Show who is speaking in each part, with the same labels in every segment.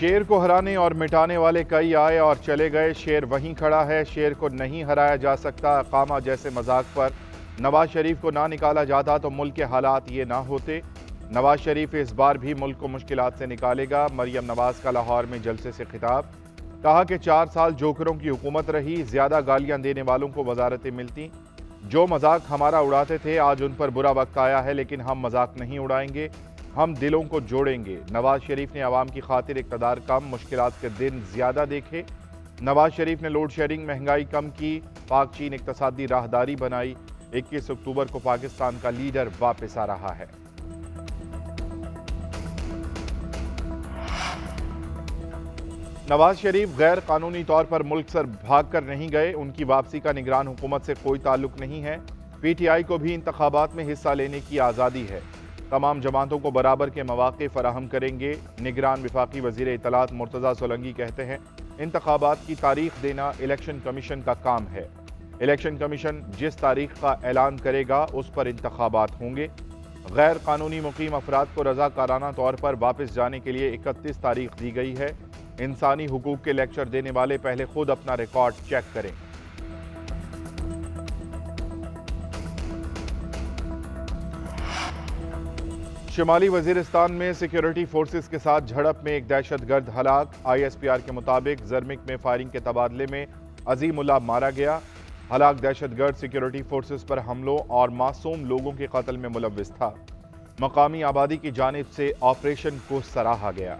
Speaker 1: शेर को हराने और मिटाने वाले कई आए और चले गए, शेर वहीं खड़ा है, शेर को नहीं हराया जा सकता। अकामा जैसे मजाक पर नवाज शरीफ को ना निकाला जाता तो मुल्क के हालात ये ना होते। नवाज शरीफ इस बार भी मुल्क को मुश्किलात से निकालेगा। मरियम नवाज का लाहौर में जलसे से खिताब, कहा कि 4 साल जोकरों की हुकूमत रही, ज्यादा गालियां देने वालों को वजारतें मिलती। जो मजाक हमारा उड़ाते थे आज उन पर बुरा वक्त आया है, लेकिन हम मजाक नहीं उड़ाएंगे, हम दिलों को जोड़ेंगे। नवाज शरीफ ने अवाम की खातिर इक़्तिदार कम, मुश्किलात के दिन ज्यादा देखे। नवाज शरीफ ने लोड शेडिंग, महंगाई कम की, पाक चीन इक़्तिसादी राहदारी बनाई। 21 अक्टूबर को पाकिस्तान का लीडर वापस आ रहा है। नवाज शरीफ गैर कानूनी तौर पर मुल्क से भाग कर नहीं गए, उनकी वापसी का निगरान हुकूमत से कोई ताल्लुक नहीं है। PTI को भी इंतखाबात में हिस्सा लेने की आज़ादी है, तमाम जमातों को बराबर के मौक़े फराहम करेंगे। निगरान वफाकी वज़ीर इत्तलात मुर्तज़ा सोलंकी कहते हैं, इंतखाबात की तारीख देना इलेक्शन कमीशन का काम है। इलेक्शन कमीशन जिस तारीख का ऐलान करेगा उस पर इंतखाबात होंगे। गैर कानूनी मुकीम अफराद को रज़ाकाराना तौर पर वापस जाने के लिए 31 तारीख दी गई है। इंसानी हुकूक के लेक्चर देने वाले पहले खुद अपना रिकॉर्ड चेक करें। शुमाली वजीरिस्तान में सिक्योरिटी फोर्सेस के साथ झड़प में एक दहशतगर्द हलाक। ISPR के मुताबिक जर्मिक में फायरिंग के तबादले में अजीमुल्लाह मारा गया। हलाक दहशतगर्द सिक्योरिटी फोर्सेस पर हमलों और मासूम लोगों के कत्ल में मुलव्विस था। मकामी आबादी की जानिब से ऑपरेशन को सराहा गया।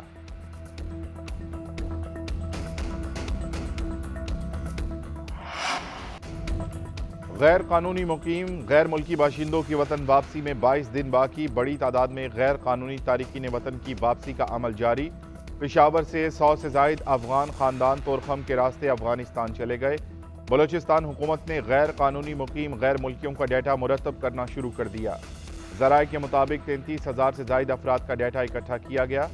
Speaker 1: गैर कानूनी मुकीम गैर मुल्की बाशिंदों की वतन वापसी में 22 दिन बाकी, बड़ी तादाद में गैर कानूनी तारिकीन वतन की वापसी का अमल जारी। पेशावर से 100 से जायद अफगान खानदान तोरखम के रास्ते अफगानिस्तान चले गए। बलोचिस्तान हुकूमत ने गैर कानूनी मुकीम गैर मुल्कियों का डेटा मुरतब करना शुरू कर दिया। ज़राए के मुताबिक 33,000 से जायद अफराद का डेटा इकट्ठा किया गया।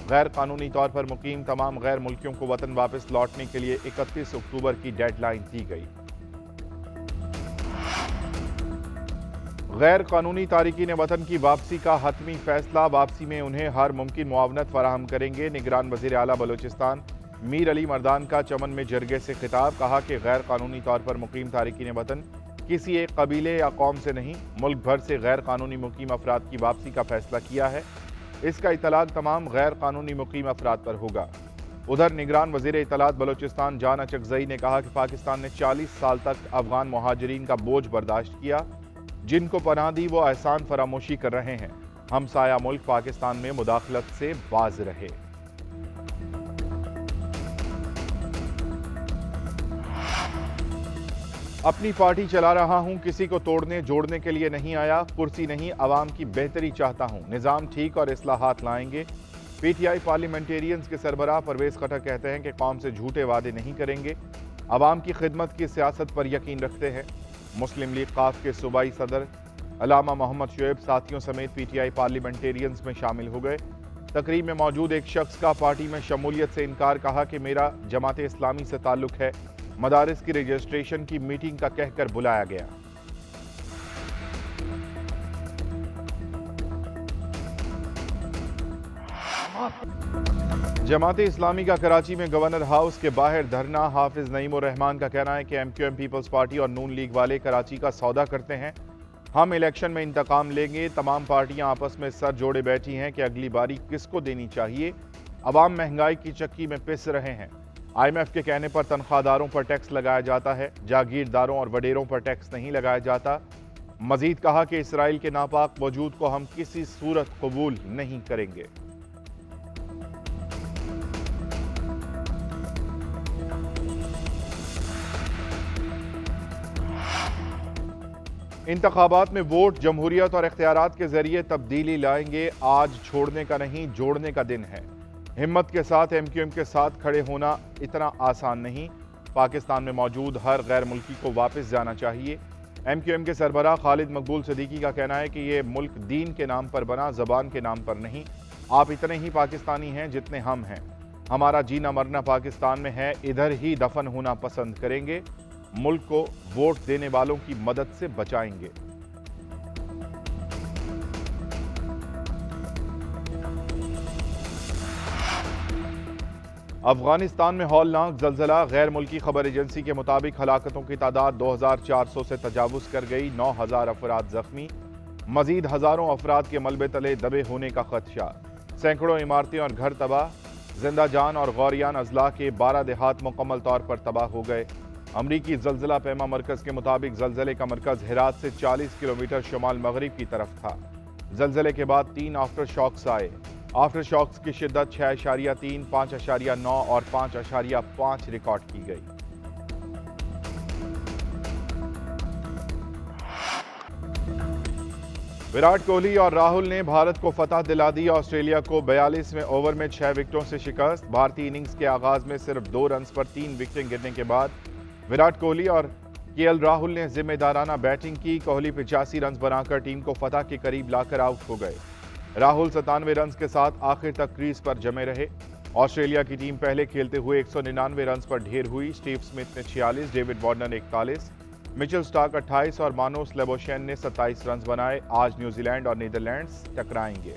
Speaker 1: गैर कानूनी तौर पर मुकीम तमाम गैर मुल्कियों को वतन वापस लौटने के लिए 31 अक्टूबर की डेडलाइन दी गई। गैर कानूनी तारिकीन वतन की वापसी का हतमी फैसला, वापसी में उन्हें हर मुमकिन मुआवनत फराहम करेंगे। निगरान वज़ीर आला बलोचिस्तान मीर अली मर्दान का चमन में जरगे से खिताब, कहा कि गैर कानूनी तौर पर मुकीम तारिकीन वतन किसी एक कबीले या कौम से नहीं, मुल्क भर से गैर कानूनी मुकीम अफराद की वापसी का फैसला किया है। इसका इतलाक तमाम गैर कानूनी मुकीम अफराद पर होगा। उधर निगरान वज़ीर इत्तलात बलोचिस्तान जाना चकजई ने कहा कि पाकिस्तान ने 40 साल तक अफगान मुहाजिरीन का बोझ बर्दाश्त किया, जिनको पनाह दी वो एहसान फरामोशी कर रहे हैं। हमसाया मुल्क पाकिस्तान में मुदाखलत से बाज रहे। अपनी पार्टी चला रहा हूं, किसी को तोड़ने जोड़ने के लिए नहीं आया, कुर्सी नहीं अवाम की बेहतरी चाहता हूं, निजाम ठीक और इस्लाहात लाएंगे। PTI पार्लियामेंटेरियंस के सरबराह परवेज खटक कहते हैं कि कौम से झूठे वादे नहीं करेंगे, अवाम की खिदमत की सियासत पर यकीन रखते हैं। मुस्लिम लीग काफ के सूबाई सदर अलामा मोहम्मद शुएब साथियों समेत PTI पार्लियामेंटेरियंस में शामिल हो गए। तकरीब में मौजूद एक शख्स का पार्टी में शमूलियत से इनकार, कहा कि मेरा जमात इस्लामी से ताल्लुक है, मदारिस की रजिस्ट्रेशन की मीटिंग का कहकर बुलाया गया। जमात इस्लामी का कराची में गवर्नर हाउस के बाहर धरना। हाफिज नईम उर रहमान का कहना है कि MQM पीपल्स पार्टी और नून लीग वाले कराची का सौदा करते हैं, हम इलेक्शन में इंतकाम लेंगे। तमाम पार्टियां आपस में सर जोड़े बैठी हैं कि अगली बारी किसको देनी चाहिए। अवाम महंगाई की चक्की में पिस रहे हैं। IMF के कहने पर तनख्वाहदारों पर टैक्स लगाया जाता है, जागीरदारों और वडेरों पर टैक्स नहीं लगाया जाता। मजीद कहा कि इसराइल के नापाक वजूद को हम किसी सूरत कबूल नहीं करेंगे। इंतखाबात में वोट, जमहूरियत और इख्तियारात के जरिए तब्दीली लाएंगे। आज छोड़ने का नहीं, जोड़ने का दिन है। हिम्मत के साथ MQM के साथ खड़े होना इतना आसान नहीं। पाकिस्तान में मौजूद हर गैर मुल्की को वापस जाना चाहिए। MQM के सरबराह खालिद मकबूल सदीकी का कहना है कि ये मुल्क दीन के नाम पर बना, जबान के नाम पर नहीं। आप इतने ही पाकिस्तानी हैं जितने हम हैं। हमारा जीना मरना पाकिस्तान में है, इधर ही दफन होना पसंद करेंगे। मुल्क को वोट देने वालों की मदद से बचाएंगे। अफगानिस्तान में हौलनाक जलजला, गैर मुल्की खबर एजेंसी के मुताबिक हलाकतों की तादाद 2400 से तजावुज कर गई, 9000 अफराद जख्मी, मजीद हजारों अफराद के मलबे तले दबे होने का खदशा, सैकड़ों इमारतें और घर तबाह, जिंदा जान और गौरियान अजला के 12 देहात मुकम्मल तौर पर तबाह हो गए। अमरीकी जलजला पैमा मरकज के मुताबिक जलजले का मरकज हेरात से 40 किलोमीटर शुमाल मगरिब की तरफ था। जलजले के बाद 3 आफ्टर शॉक्स आए। आफ्टर शॉक्स की शिद्दत 6.3, 5.9 और 5.5 रिकॉर्ड की गई। विराट कोहली और राहुल ने भारत को फतह दिला दी। ऑस्ट्रेलिया को 42वें ओवर में 6 विकेटों से शिकस्त। भारतीय इनिंग्स के आगाज में सिर्फ 2 रन पर 3 विकेटें गिरने के बाद विराट कोहली और केएल राहुल ने जिम्मेदाराना बैटिंग की। कोहली 85 रन बनाकर टीम को फतह के करीब लाकर आउट हो गए। राहुल 97 रन के साथ आखिर तक क्रीज पर जमे रहे। ऑस्ट्रेलिया की टीम पहले खेलते हुए 199 रन पर ढेर हुई। स्टीव स्मिथ ने 46, डेविड वार्नर ने 41, मिचेल स्टार्क 28 और मानोस लेबोशेन ने 27 रन बनाए। आज न्यूजीलैंड और नीदरलैंड्स टकराएंगे।